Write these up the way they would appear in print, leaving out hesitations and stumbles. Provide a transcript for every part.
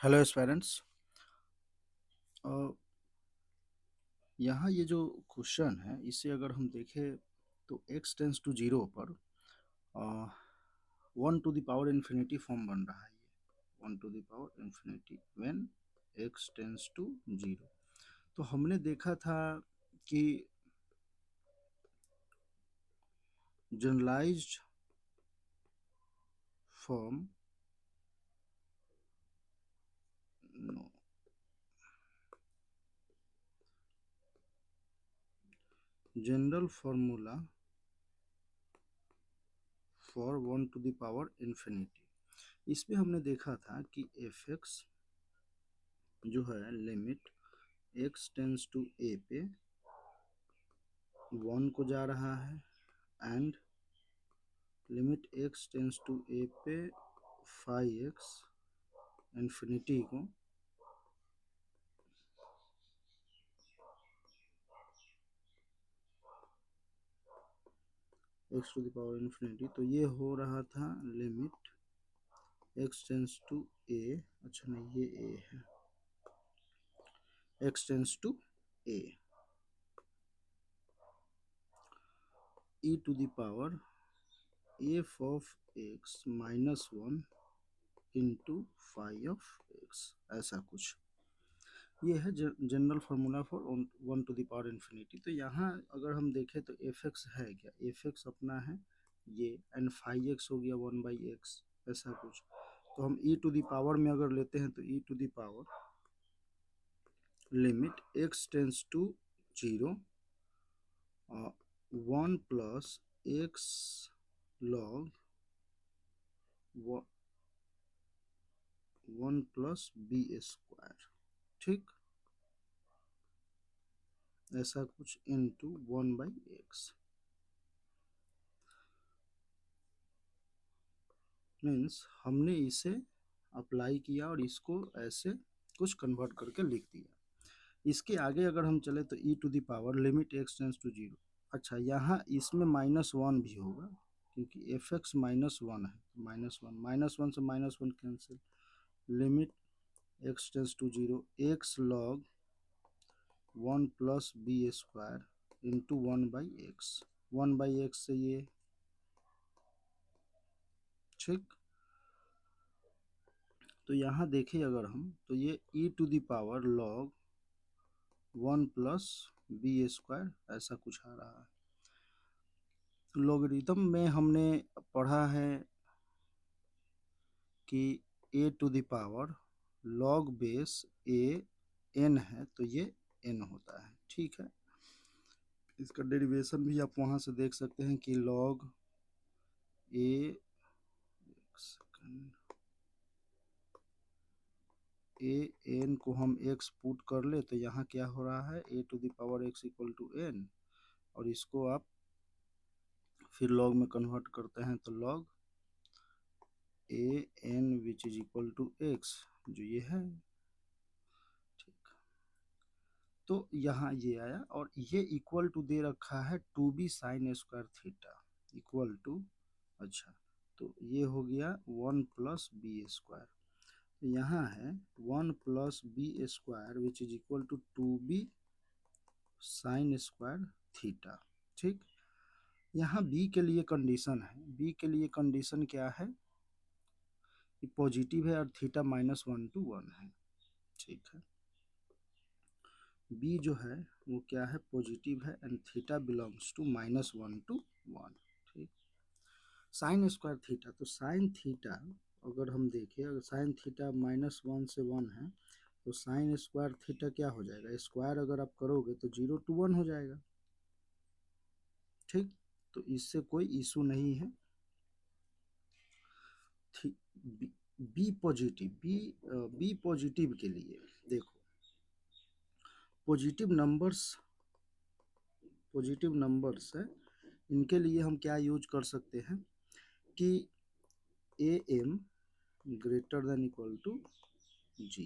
Hello aspirants. यहाँ ये जो क्वेश्चन है इसे अगर हम देखें तो x टेंस टू जीरो पर 1 to the power infinity form बन रहा है। ये 1 to the power infinity when x tends to zero. तो हमने देखा था कि generalised form general formula for 1 to the power infinity, इसमें हमने देखा था कि एफ एक्स जो है limit x tends to A पे 1 को जा रहा है and limit x tends to A पे 5x इन्फिनिटी को x to the power infinity, तो ये हो रहा था limit x tends to A, अच्छा नहीं ये a है, x tends to a e to the power f of x minus 1 into 5 of x, ऐसा कुछ। ये है general formula for 1 to the power infinity. तो यहाँ अगर हम देखें तो एफ एक्स है क्या, एफ एक्स अपना है ये एंड 5x हो गया 1/x, ऐसा कुछ। तो हम e टू द पावर में अगर लेते हैं तो e to the power limit x tends to zero 1 plus x log 1 plus B square, ठीक, ऐसा कुछ इंटू 1/x। मीन्स हमने इसे अप्लाई किया और इसको ऐसे कुछ कन्वर्ट करके लिख दिया। इसके आगे अगर हम चले तो e to the power limit x tends to zero, अच्छा यहाँ इसमें -1 भी होगा क्योंकि एफ एक्स -1 है, -1 से -1 cancel, limit x tends to zero x log 1 plus B square into 1/x, 1/x से ये, ठीक। तो यहाँ देखिए अगर हम तो ये e to the power log 1 plus B square ऐसा कुछ आ रहा है। तो लॉगरिथम में हमने पढ़ा है कि a to the power log base a n है तो ये n होता है, ठीक है। इसका डेरिवेशन भी आप वहाँ से देख सकते हैं कि लॉग a ए एन को हम x पुट कर ले तो यहाँ क्या हो रहा है a to the power x equal to n, और इसको आप फिर लॉग में कन्वर्ट करते हैं तो log a n which is equal to x, जो ये है, ठीक। तो यहाँ ये आया और ये इक्वल टू दे रखा है 2b sine square theta equal to, अच्छा तो ये हो गया 1 प्लस बी स्क्वायर, तो यहाँ है 1 plus B square which is equal to 2b sine square theta, ठीक। यहाँ b के लिए कंडीशन है, b के लिए कंडीशन क्या है कि पॉजिटिव है और थीटा -1 to 1 है, ठीक है। b जो है वो क्या है, पॉजिटिव है and theta belongs to -1 to 1, ठीक। साइन स्क्वायर थीटा, तो साइन थीटा अगर हम देखें, अगर साइन थीटा -1 से 1 है तो साइन स्क्वायर थीटा क्या हो जाएगा, स्क्वायर अगर आप करोगे तो 0 to 1 हो जाएगा, ठीक। तो इससे कोई इशू नहीं है। बी पॉजिटिव के लिए देखो, पॉजिटिव नंबर्स है, इनके लिए हम क्या यूज कर सकते हैं कि A M greater than equal to G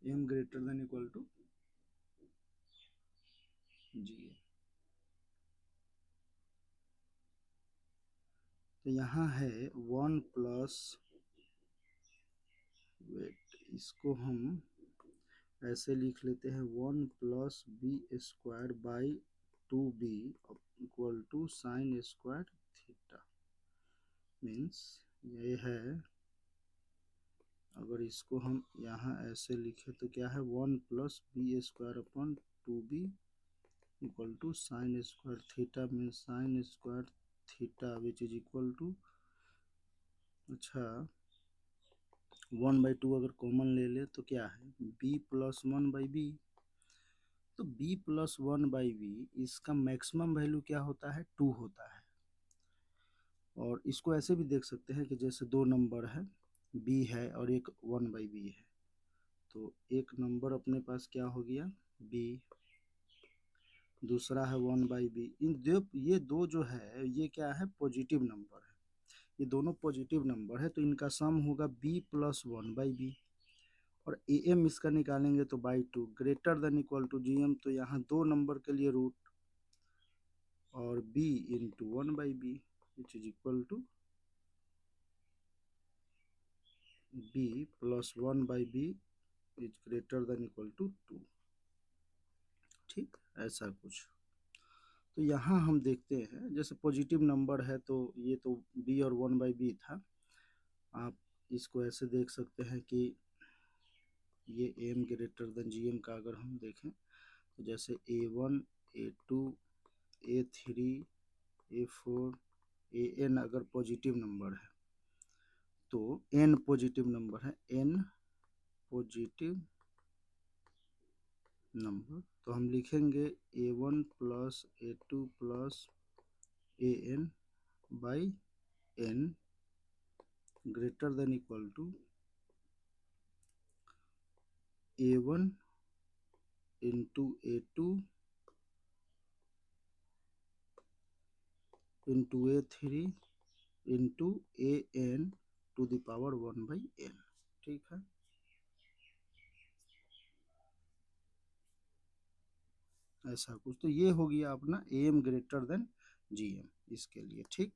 M greater than equal to G. तो यहाँ है 1 प्लस, वेट, इसको हम ऐसे लिख लेते हैं 1 plus B square by 2b equal to sine square theta. Means ये है, अगर इसको हम यहाँ ऐसे लिखे तो क्या है 1 plus B square upon 2b equal to sine square theta. Means sine square theta which is equal to, अच्छा 1/2 अगर कॉमन ले ले तो क्या है b प्लस 1/b। तो b प्लस 1/b इसका मैक्सिमम वैल्यू क्या होता है 2 होता है। और इसको ऐसे भी देख सकते हैं कि जैसे दो नंबर है b है और एक 1/b है, तो एक नंबर अपने पास क्या हो गया b, दूसरा है 1/b। ये दो जो है ये क्या है पॉजिटिव नंबर है, ये दोनों पॉजिटिव नंबर है, तो इनका सम होगा b प्लस 1/b। और am इसका निकालेंगे तो by 2 greater than equal to gm, तो यहाँ दो नंबर के लिए रूट और b into 1/b which is equal to b plus 1/b is greater than equal to 2। ठीक, ऐसा कुछ। तो यहाँ हम देखते हैं जैसे पॉजिटिव नंबर है तो ये तो b और 1/b था, आप इसको ऐसे देख सकते हैं कि ये m ग्रेटर देन gm का अगर हम देखें तो जैसे a1 a2 a3 a4 an अगर पॉजिटिव नंबर है तो n पॉजिटिव नंबर है, n पॉजिटिव नंबर, तो हम लिखेंगे a1 plus a2 plus an by n greater than equal to a1 into a2 into a3 into an to the power 1/n। ठीक है, ऐसा कुछ। तो ये हो गया अपना am ग्रेटर देन gm इसके लिए। ठीक,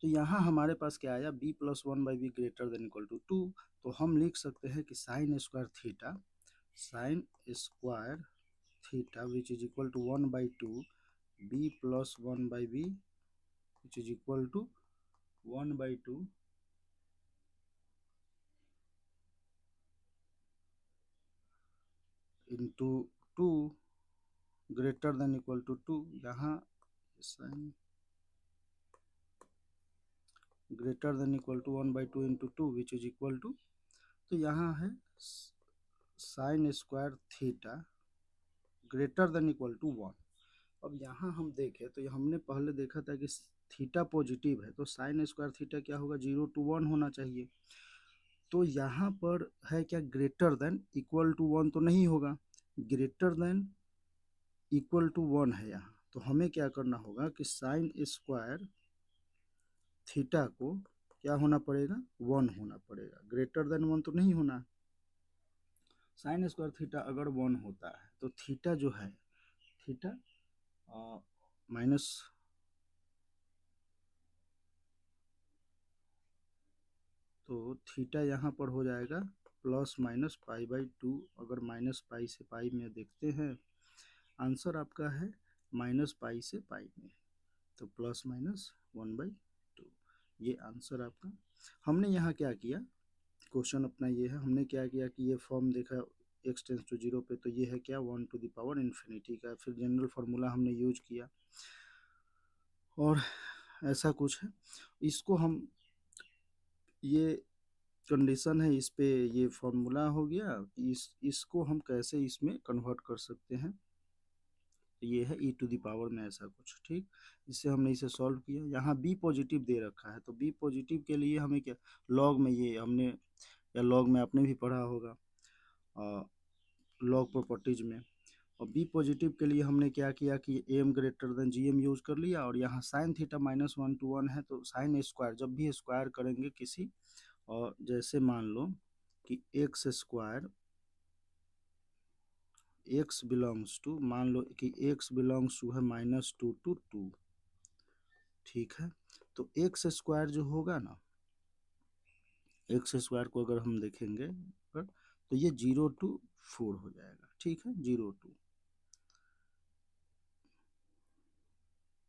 तो यहाँ हमारे पास क्या आया b plus 1/b greater than equal to 2, तो हम लिख सकते हैं कि sine square theta, sine square theta which is equal to 1/2 b plus 1/b which is equal to 1/2 into 2 greater than equal to 2। यहाँ sine greater than equal to 1/2 into 2 which is equal to, तो यहाँ है sine square theta greater than equal to 1। अब यहाँ हम देखें तो हमने पहले देखा था कि थीटा पॉजिटिव है तो साइन स्क्वायर थीटा क्या होगा 0 to 1 होना चाहिए। तो यहाँ पर है क्या ग्रेटर देन इक्वल टू 1 तो नहीं होगा, ग्रेटर देन इक्वल टू 1 है यहाँ, तो हमें क्या करना होगा कि साइन स्क्वायर थीटा को क्या होना पड़ेगा 1 होना पड़ेगा, ग्रेटर देन 1 तो नहीं होना। साइन स्क्वायर थीटा अगर 1 होता है तो थीटा जो है थीटा माइनस, तो थीटा यहाँ पर हो जाएगा प्लस माइनस π/2। अगर माइनस पाई से पाई में देखते हैं आंसर आपका है माइनस पाई से पाई में, तो प्लस माइनस 1/2 ये आंसर आपका। हमने यहाँ क्या किया, क्वेश्चन अपना ये है, हमने क्या किया कि ये फॉर्म देखा x टेंस टू 0 पे, तो ये है क्या 1 टू द पावर इन्फिनिटी का, फिर जनरल फार्मूला हमने यूज किया और ऐसा कुछ है। इसको हम, ये कंडीशन है, इस पे ये फॉर्मूला हो गया, इसको हम कैसे इसमें कन्वर्ट कर सकते हैं, तो ये है e टू द पावर में ऐसा कुछ। ठीक, इससे हमने इसे सॉल्व किया। यहाँ b पॉजिटिव दे रखा है तो b पॉजिटिव के लिए हमें क्या लॉग में, ये हमने या लॉग में आपने भी पढ़ा होगा लॉग प्रॉपर्टीज में, और बी पॉजिटिव के लिए हमने क्या किया कि m greater than g m use कर लिया, और यहाँ साइन थीटा -1 to 1 है तो साइन स्क्वायर जब भी स्क्वायर करेंगे किसी, और जैसे मान लो कि x square x belongs to, मान लो कि एक्स बिलोंग्स टू है -2 to 2, ठीक है, तो एक्स स्क्वायर जो होगा ना, एक्स स्क्वायर को अगर हम देखेंगे तो ये 0 to 4 हो जाएगा। ठीक है, 0 to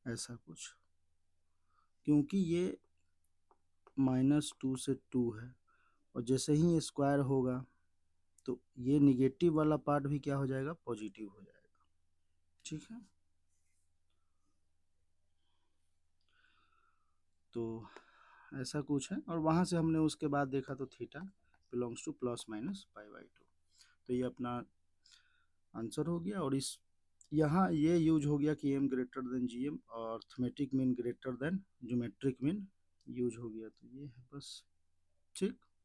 ऐसा कुछ, क्योंकि ये -2 से 2 है, और जैसे ही स्क्वायर होगा तो ये निगेटिव वाला पार्ट भी क्या हो जाएगा, पॉजिटिव हो जाएगा। ठीक है, तो ऐसा कुछ है, और वहाँ से हमने उसके बाद देखा तो थीटा बिलोंग्स टू ±π/2। तो ये अपना आंसर हो गया। और इस यहाँ ये यूज हो गया कि m ग्रेटर देन gm और arithmetic mean greater than geometric mean use हो गया। तो ये है बस। ठीक।